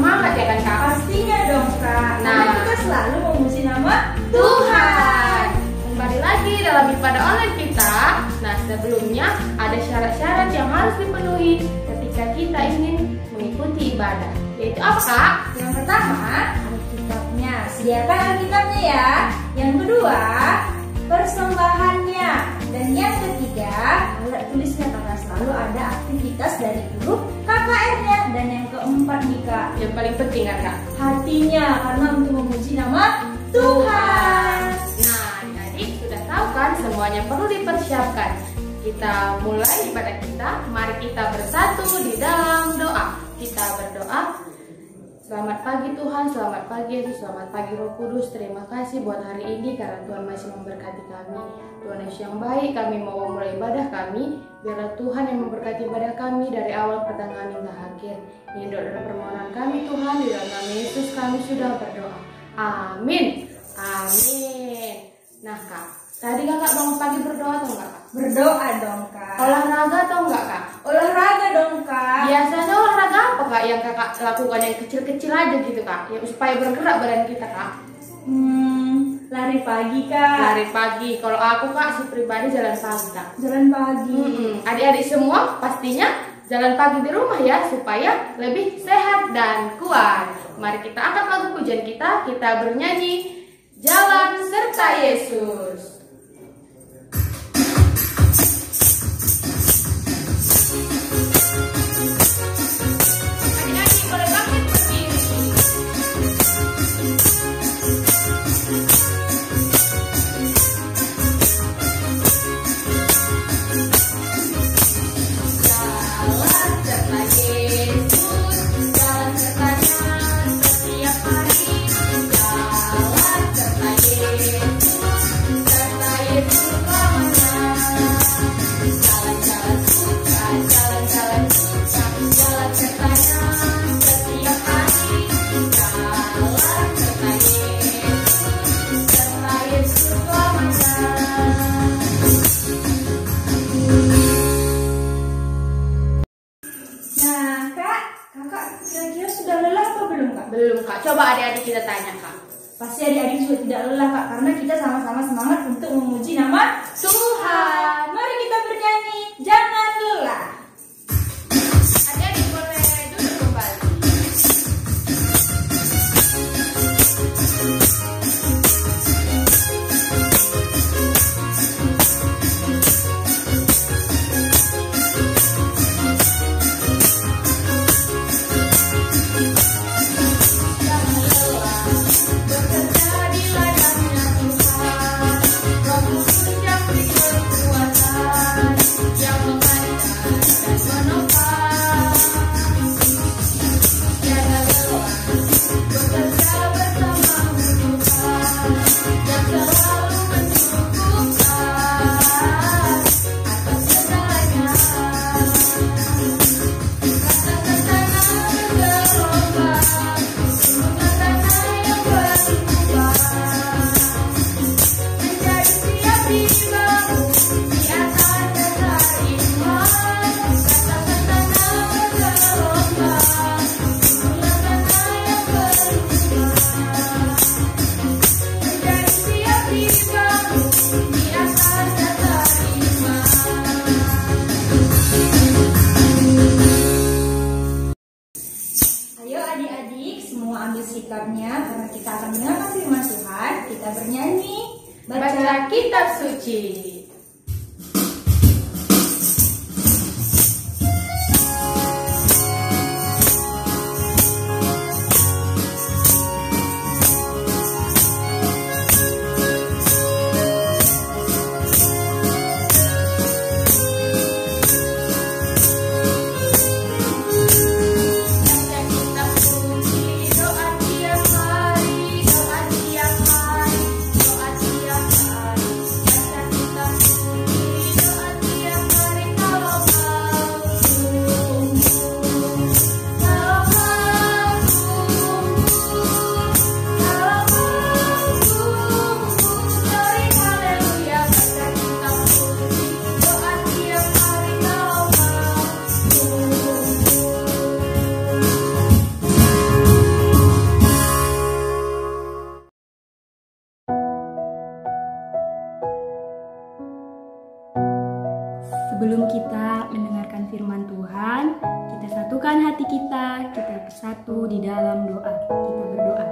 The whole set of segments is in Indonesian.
semangat ya kan Kak? Pastinya dong Kak. Nah, karena kita selalu memuji nama Tuhan. Kembali lagi dalam ibadah online kita. Nah, sebelumnya ada syarat-syarat yang harus dipenuhi ketika kita ingin mengikuti ibadah. Yaitu apa Kak? Yang pertama, Alkitabnya. Sediakan Alkitabnya ya. Yang kedua, persembahannya. Dan yang ketiga, alat tulisnya karena selalu ada aktivitas dari guru KKR-nya. Dan yang keempat nih Kak, Yang paling penting kan Kak? hatinya karena untuk memuji nama Tuhan. Nah, jadi sudah tahu kan semuanya perlu dipersiapkan. Kita mulai ibadah kita. Mari kita bersatu di dalam doa. Kita berdoa. Selamat pagi Tuhan, selamat pagi Yesus, selamat pagi Roh Kudus. Terima kasih buat hari ini karena Tuhan masih memberkati kami. Tuhan Yesus yang baik, kami mau memulai ibadah kami. Biarlah Tuhan yang memberkati ibadah kami dari awal pertengahan hingga akhir. Ini doa dan permohonan kami Tuhan, di dalam nama Yesus kami sudah berdoa. Amin. Amin. Nah Kak, tadi Kakak bangun pagi berdoa atau enggak Kak? Berdoa dong Kak. Olahraga atau enggak Kak? Olahraga dong Kak. Biasanya olahraga apa Kak yang Kakak lakukan yang kecil-kecil aja gitu Kak? Yang supaya bergerak badan kita Kak? Lari pagi Kak. Lari pagi. Kalau aku Kak si pribadi jalan pagi Kak. Jalan pagi. Adik-adik semua pastinya jalan pagi di rumah ya supaya lebih sehat dan kuat. Mari kita angkat lagu pujian kita. Kita bernyanyi Jalan Serta Yesus. Belum Kak, coba adik-adik kita tanya Kak. Pasti adik-adik juga tidak lelah Kak, karena kita sama-sama semangat untuk memuji nama Tuhan. Mari kita bernyanyi, jangan lelah. Adik-adik boleh duduk kembali. Sikapnya karena kita akan mendengarkan firman Tuhan, kita bernyanyi Baca kitab suci. Kita kita mendengarkan firman Tuhan, kita satukan hati kita bersatu di dalam doa. Kita berdoa.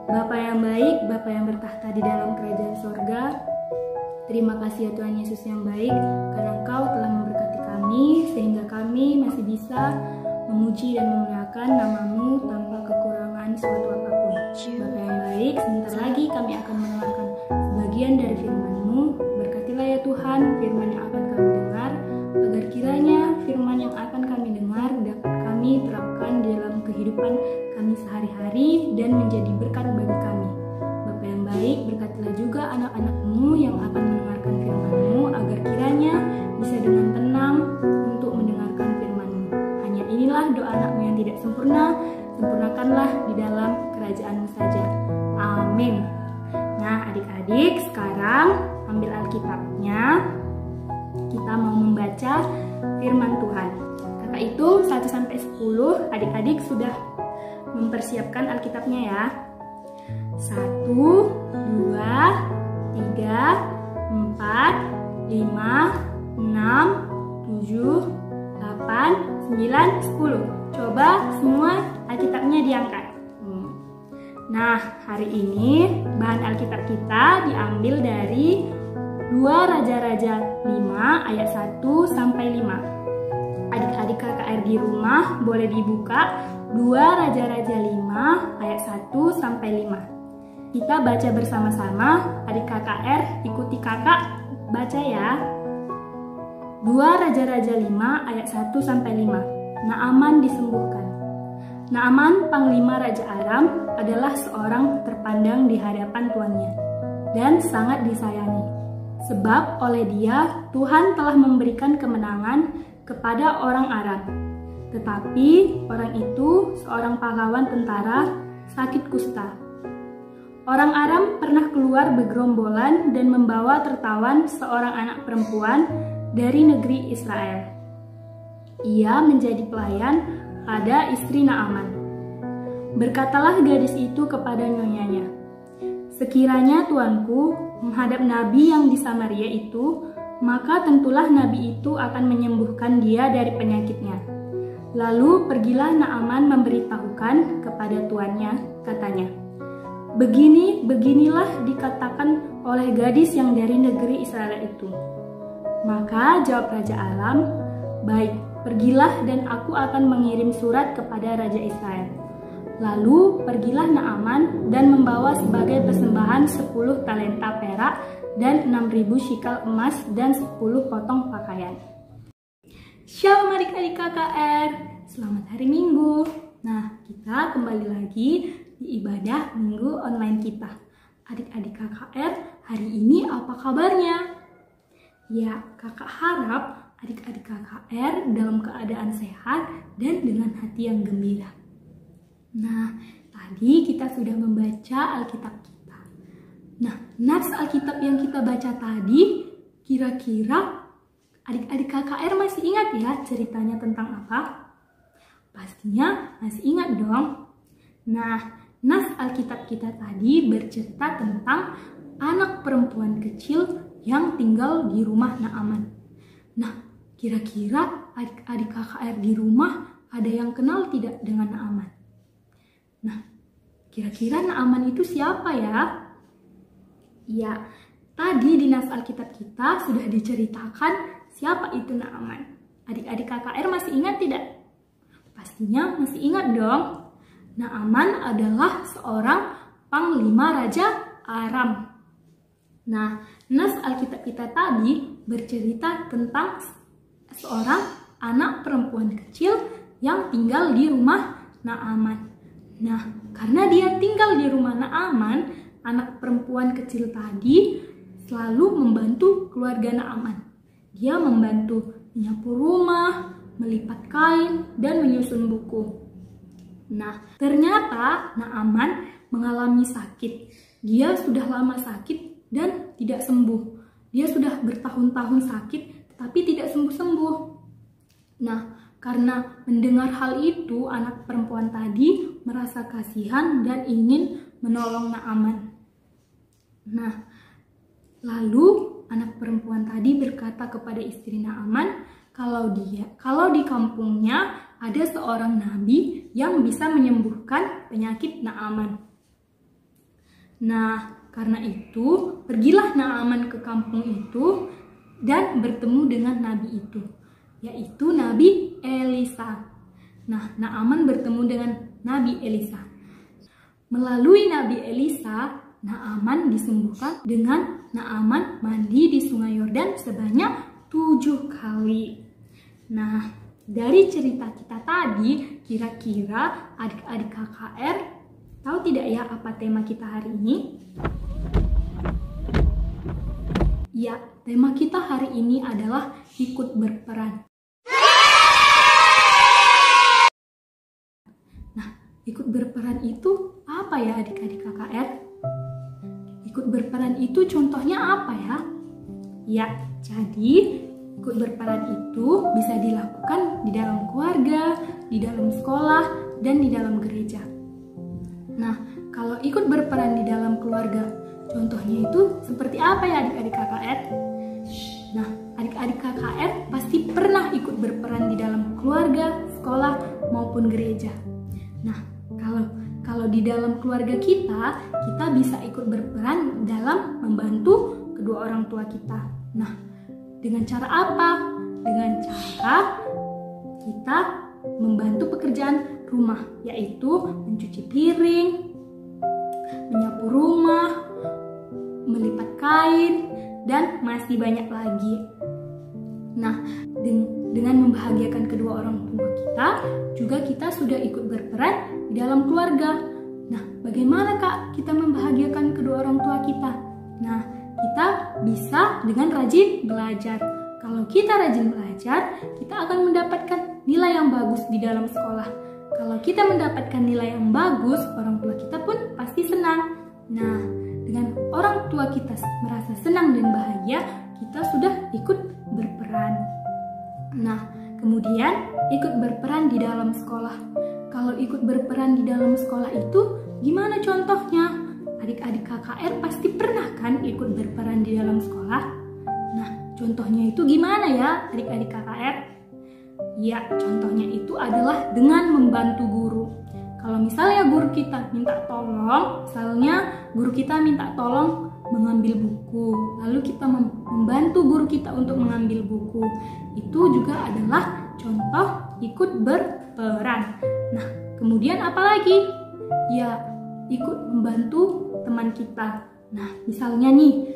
Bapa yang baik, Bapa yang bertahta di dalam kerajaan sorga, terima kasih ya Tuhan Yesus yang baik, karena Engkau telah memberkati kami, sehingga kami masih bisa memuji dan memuliakan nama-Mu tanpa kekurangan suatu apapun. Bapa yang baik, sebentar lagi kami akan mendengarkan sebagian dari firman-Mu. Berkatilah ya Tuhan firman yang akan kami dengar, agar kiranya firman yang akan kami dengar dapat kami terapkan di dalam kehidupan kami sehari-hari dan menjadi berkat bagi kami. Bapa yang baik, berkatilah juga anak-anak-Mu yang akan mendengarkan firman-Mu, agar kiranya bisa dengan tenang untuk mendengarkan firman-Mu. Hanya inilah doa anak-Mu yang tidak sempurna, sempurnakanlah di dalam kerajaan-Mu saja. Amin. Nah adik-adik, sekarang ambil Alkitabnya. Kita mau membaca firman Tuhan. Kakak itu 1-10, adik-adik sudah mempersiapkan Alkitabnya ya. 1, 2, 3, 4, 5, 6, 7, 8, 9, 10. Coba semua Alkitabnya diangkat. Nah, hari ini bahan Alkitab kita diambil dari 2 Raja-Raja 5 ayat 1-5. Adik-adik KKR di rumah boleh dibuka 2 Raja-Raja 5 ayat 1-5. Kita baca bersama-sama, adik KKR ikuti kakak baca ya. 2 Raja-Raja 5 ayat 1-5. Naaman disembuhkan. Naaman, panglima Raja Aram, adalah seorang terpandang di hadapan tuannya dan sangat disayangi. Sebab oleh dia Tuhan telah memberikan kemenangan kepada orang Aram. Tetapi orang itu, seorang pahlawan tentara, sakit kusta. Orang Aram pernah keluar bergerombolan dan membawa tertawan seorang anak perempuan dari negeri Israel. Ia menjadi pelayan pada istri Naaman. Berkatalah gadis itu kepada nyonyanya, sekiranya tuanku menghadap nabi yang di Samaria itu, maka tentulah nabi itu akan menyembuhkan dia dari penyakitnya. Lalu pergilah Naaman memberitahukan kepada tuannya, katanya, beginilah dikatakan oleh gadis yang dari negeri Israel itu. Maka jawab Raja Aram, baik, pergilah dan aku akan mengirim surat kepada Raja Israel. Lalu pergilah Naaman dan membawa sebagai persembahan 10 talenta perak dan 6.000 shikal emas dan 10 potong pakaian. Shalom adik-adik KKR, selamat hari Minggu. Nah, kita kembali lagi di ibadah Minggu online kita. Adik-adik KKR, hari ini apa kabarnya? Ya, kakak harap adik-adik KKR dalam keadaan sehat dan dengan hati yang gembira. Nah, tadi kita sudah membaca Alkitab kita. Nah, nats Alkitab yang kita baca tadi, kira-kira adik-adik KKR masih ingat ya ceritanya tentang apa? Pastinya masih ingat dong. Nah, nats Alkitab kita tadi bercerita tentang anak perempuan kecil yang tinggal di rumah Naaman. Nah, kira-kira adik-adik KKR di rumah ada yang kenal tidak dengan Naaman? Nah, kira-kira Naaman itu siapa ya? Ya, tadi di nas Alkitab kita sudah diceritakan siapa itu Naaman. Adik-adik KKR masih ingat tidak? Pastinya masih ingat dong. Naaman adalah seorang panglima Raja Aram. Nah, nas Alkitab kita tadi bercerita tentang seorang anak perempuan kecil yang tinggal di rumah Naaman. Nah, karena dia tinggal di rumah Naaman, anak perempuan kecil tadi selalu membantu keluarga Naaman. Dia membantu menyapu rumah, melipat kain, dan menyusun buku. Nah, ternyata Naaman mengalami sakit. Dia sudah lama sakit dan tidak sembuh. Dia sudah bertahun-tahun sakit, tetapi tidak sembuh-sembuh. Nah, karena mendengar hal itu, anak perempuan tadi merasa kasihan dan ingin menolong Naaman. Nah, lalu anak perempuan tadi berkata kepada istri Naaman kalau di kampungnya ada seorang nabi yang bisa menyembuhkan penyakit Naaman. Nah, karena itu pergilah Naaman ke kampung itu dan bertemu dengan nabi itu, yaitu Nabi Elisa. Nah, Naaman bertemu dengan Nabi Elisa. Melalui Nabi Elisa, Naaman disembuhkan dengan Naaman mandi di Sungai Yordan sebanyak 7 kali. Nah, dari cerita kita tadi, kira-kira adik-adik KKR tahu tidak ya apa tema kita hari ini? Ya, tema kita hari ini adalah ikut berperan. Nah, ikut berperan itu apa ya adik-adik KKR? Ikut berperan itu contohnya apa ya? Ya, jadi ikut berperan itu bisa dilakukan di dalam keluarga, di dalam sekolah, dan di dalam gereja. Nah, kalau ikut berperan di dalam keluarga, contohnya itu seperti apa ya adik-adik KKR? Nah, adik-adik KKR pasti pernah ikut berperan di dalam keluarga, sekolah, maupun gereja. Nah, kalau di dalam keluarga kita bisa ikut berperan dalam membantu kedua orang tua kita. Nah, dengan cara apa? Dengan cara kita membantu pekerjaan rumah, yaitu mencuci piring, menyapu rumah, melipat kain, dan masih banyak lagi. Nah, dengan membahagiakan kedua orang tua kita, juga kita sudah ikut berperan di dalam keluarga. Nah, bagaimana Kak kita membahagiakan kedua orang tua kita? Nah, kita bisa dengan rajin belajar. Kalau kita rajin belajar, kita akan mendapatkan nilai yang bagus di dalam sekolah. Kalau kita mendapatkan nilai yang bagus, orang tua kita pun pasti senang. Nah, dengan orang tua kita merasa senang dan bahagia, kita sudah ikut berperan. Nah, kemudian ikut berperan di dalam sekolah. Kalau ikut berperan di dalam sekolah itu gimana contohnya? Adik-adik KKR pasti pernah kan ikut berperan di dalam sekolah? Nah, contohnya itu gimana ya adik-adik KKR? Ya, contohnya itu adalah dengan membantu guru. Kalau misalnya guru kita minta tolong mengambil buku, lalu kita membantu guru kita untuk mengambil buku, itu juga adalah contoh ikut berperan. Nah, kemudian apa lagi? Ya, ikut membantu teman kita. Nah, misalnya nih,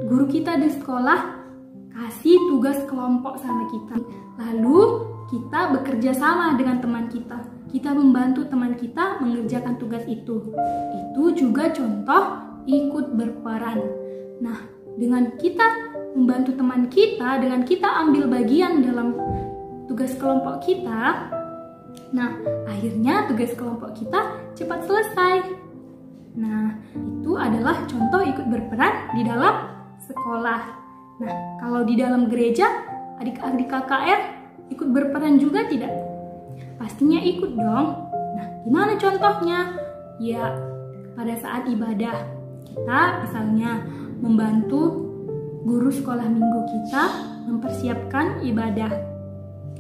guru kita di sekolah kasih tugas kelompok sama kita, lalu kita bekerja sama dengan teman kita. Kita membantu teman kita mengerjakan tugas itu. Itu juga contoh ikut berperan. Nah, dengan kita membantu teman kita, dengan kita ambil bagian dalam tugas kelompok kita, nah, akhirnya tugas kelompok kita cepat selesai. Nah, itu adalah contoh ikut berperan di dalam sekolah. Nah, kalau di dalam gereja, adik-adik KKR ikut berperan juga tidak? Pastinya ikut dong. Nah, gimana contohnya? Ya, pada saat ibadah, kita misalnya membantu guru sekolah minggu kita mempersiapkan ibadah.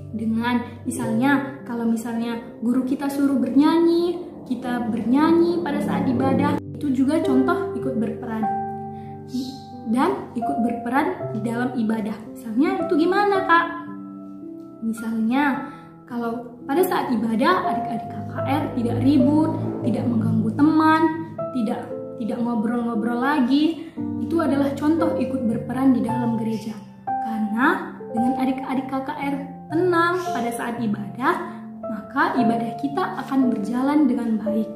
Dengan misalnya, kalau misalnya guru kita suruh bernyanyi, kita bernyanyi pada saat ibadah, itu juga contoh ikut berperan. Dan ikut berperan di dalam ibadah. Misalnya itu gimana Kak? Misalnya kalau pada saat ibadah adik-adik KKR tidak ribut, tidak mengganggu teman, tidak ngobrol-ngobrol lagi, itu adalah contoh ikut berperan di dalam gereja. Karena dengan adik-adik KKR tenang pada saat ibadah, maka ibadah kita akan berjalan dengan baik.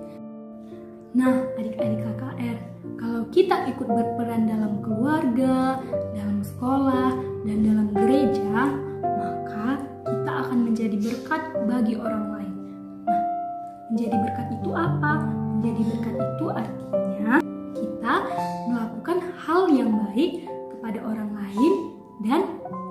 Nah, adik-adik KKR, kalau kita ikut berperan dalam keluarga, dalam sekolah, dan dalam gereja, maka kita akan menjadi berkat bagi orang lain. Nah, menjadi berkat itu apa? Menjadi berkat itu artinya kita melakukan hal yang baik kepada orang lain, dan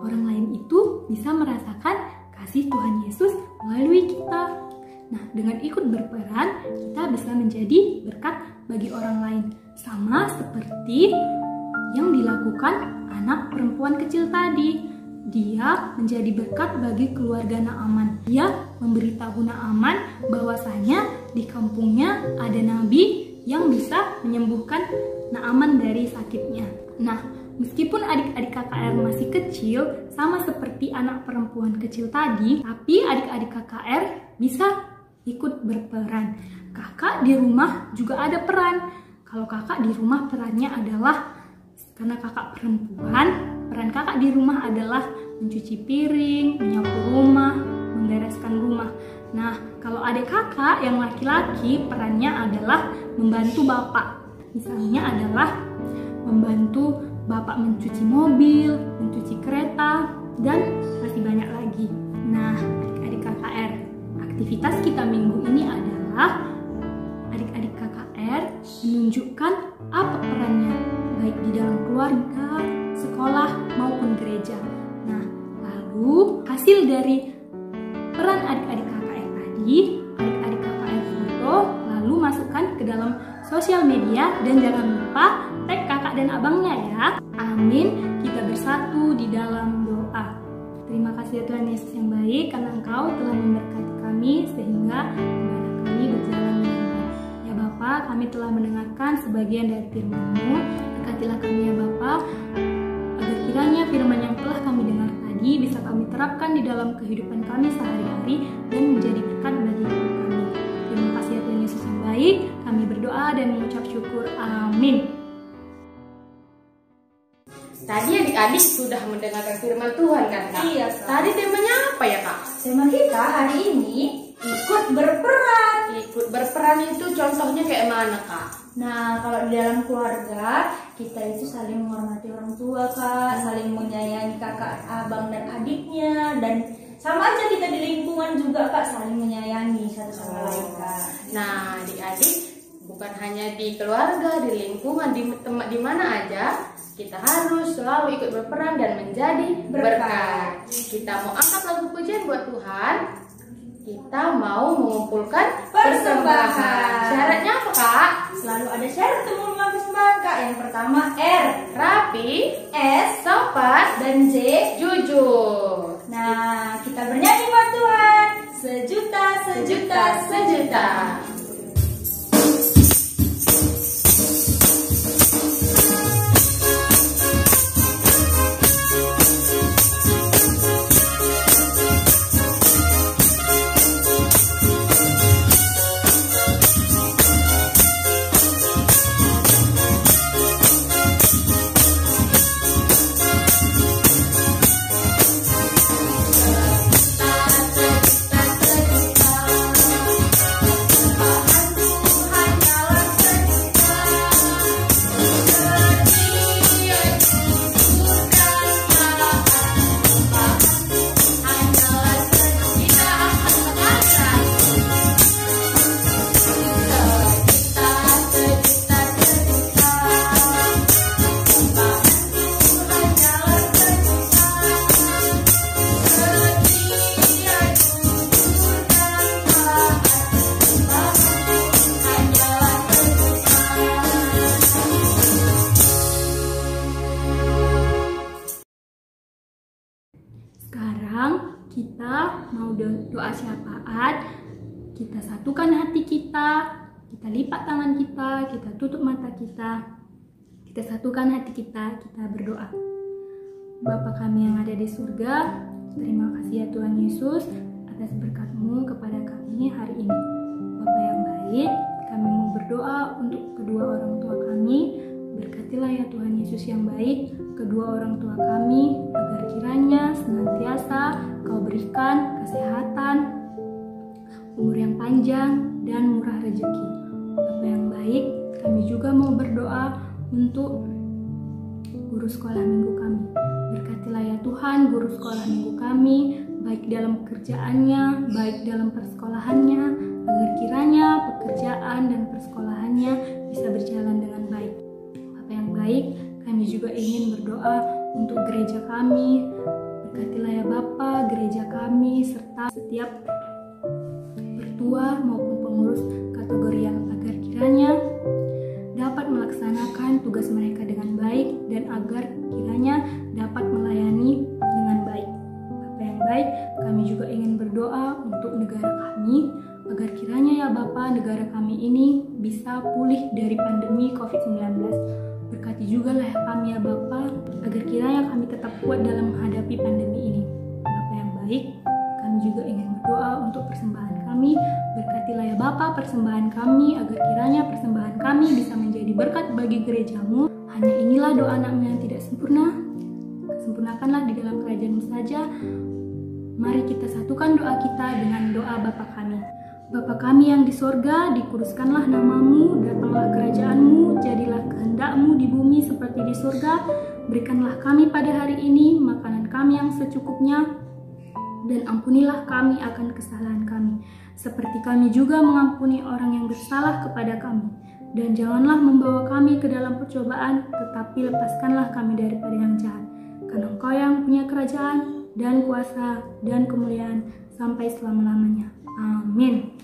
orang lain itu bisa merasakan kasih Tuhan Yesus melalui kita. Nah, dengan ikut berperan, kita bisa menjadi berkat bagi orang lain. Sama seperti yang dilakukan anak perempuan kecil tadi. Dia menjadi berkat bagi keluarga Naaman. Dia memberitahu Naaman bahwasanya di kampungnya ada nabi yang bisa menyembuhkan Naaman dari sakitnya. Nah, meskipun adik-adik KKR masih kecil, sama seperti anak perempuan kecil tadi, tapi adik-adik KKR bisa ikut berperan. Kakak di rumah juga ada peran. Kalau kakak di rumah perannya adalah, karena kakak perempuan, peran kakak di rumah adalah mencuci piring, menyapu rumah, membereskan rumah. Nah, kalau adik kakak yang laki-laki perannya adalah membantu bapak. Misalnya adalah membantu bapak mencuci mobil, mencuci kereta, dan masih banyak lagi. Nah, adik-adik KKR, aktivitas kita minggu ini adalah adik-adik KKR menunjukkan apa perannya, baik di dalam keluarga, sekolah, maupun gereja. Nah, lalu hasil dari peran adik-adik KKR tadi, adik-adik KKR foto, lalu masukkan ke dalam sosial media, dan jangan lupa tag kakak dan abangnya ya. Amin. Kita bersatu di dalam doa. Terima kasih ya Tuhan Yesus yang baik, karena Engkau telah memberkati kami sehingga ibadah kami berjalan dengan baik. Ya Bapa, kami telah mendengarkan sebagian dari firman-Mu. Berkatilah kami ya Bapa, agar kiranya firman yang telah kami dengar tadi bisa kami terapkan di dalam kehidupan kami sehari-hari dan menjadi berkat bagi hidup kami. Terima kasih ya Tuhan Yesus yang baik. Kami berdoa dan mengucap syukur. Amin. Tadi adik-adik sudah mendengarkan firman Tuhan kan Kak? Iya, Kak. Tadi temanya apa ya Kak? Tema kita hari ini ikut berperan. Ikut berperan itu contohnya kayak mana Kak? Nah, kalau di dalam keluarga kita itu saling menghormati orang tua, Kak, saling menyayangi kakak, abang dan adiknya, dan sama aja kita di lingkungan juga Kak, saling menyayangi satu sama lain Kak. Nah, adik-adik bukan hanya di keluarga, di lingkungan, di tempat di mana aja, kita harus selalu ikut berperan dan menjadi berkat. Kita mau angkat lagu pujian buat Tuhan. Kita mau mengumpulkan persembahan. Syaratnya apa Kak? Selalu ada syarat untuk mengumpulkan persembahan Kak. Yang pertama R, Rapi, S, sopan, dan J, jujur. Nah, kita bernyanyi buat Tuhan. Sejuta, sejuta, sejuta. Sekarang kita mau doa syafaat. Kita satukan hati kita lipat tangan kita tutup mata kita satukan hati kita berdoa. Bapa kami yang ada di surga, terima kasih ya Tuhan Yesus atas berkat-Mu kepada kami hari ini. Bapa yang baik, kami mau berdoa untuk kedua orang tua kami. Berkatilah ya Tuhan Yesus yang baik kedua orang tua kami, agar kiranya senantiasa Kau berikan kesehatan, umur yang panjang, dan murah rezeki. Bapa yang baik, kami juga mau berdoa untuk guru sekolah minggu kami. Berkatilah ya Tuhan guru sekolah minggu kami, baik dalam pekerjaannya, baik dalam persekolahannya, agar kiranya pekerjaan dan persekolahannya bisa berjalan dengan baik. Bapa yang baik, kami juga ingin berdoa untuk gereja kami. Berkatilah ya Bapa gereja kami, serta setiap pertua maupun pengurus kategori yang agar kiranya dapat melaksanakan tugas mereka dengan baik baik dan agar kiranya dapat melayani dengan baik. Bapa yang baik, kami juga ingin berdoa untuk negara kami, agar kiranya ya Bapa, negara kami ini bisa pulih dari pandemi COVID-19. Berkati juga lah kami ya Bapa, agar kiranya kami tetap kuat dalam menghadapi pandemi ini. Bapa yang baik, kami juga ingin berdoa untuk persembahan kami. Berkatilah ya Bapa persembahan kami, agar kiranya persembahan kami bisa menjadi berkat bagi gerejamu. Hanya inilah doa anakmu yang tidak sempurna. Sempurnakanlah di dalam kerajaan-Mu saja. Mari kita satukan doa kita dengan doa Bapa kami. Bapa kami yang di sorga, dikuduskanlah namamu, datanglah kerajaan-Mu, jadilah kehendak-Mu di bumi seperti di sorga. Berikanlah kami pada hari ini makanan kami yang secukupnya, dan ampunilah kami akan kesalahan kami, seperti kami juga mengampuni orang yang bersalah kepada kami. Dan janganlah membawa kami ke dalam percobaan, tetapi lepaskanlah kami daripada yang jahat. Karena Engkau yang punya kerajaan, dan kuasa, dan kemuliaan, sampai selama-lamanya. Amin.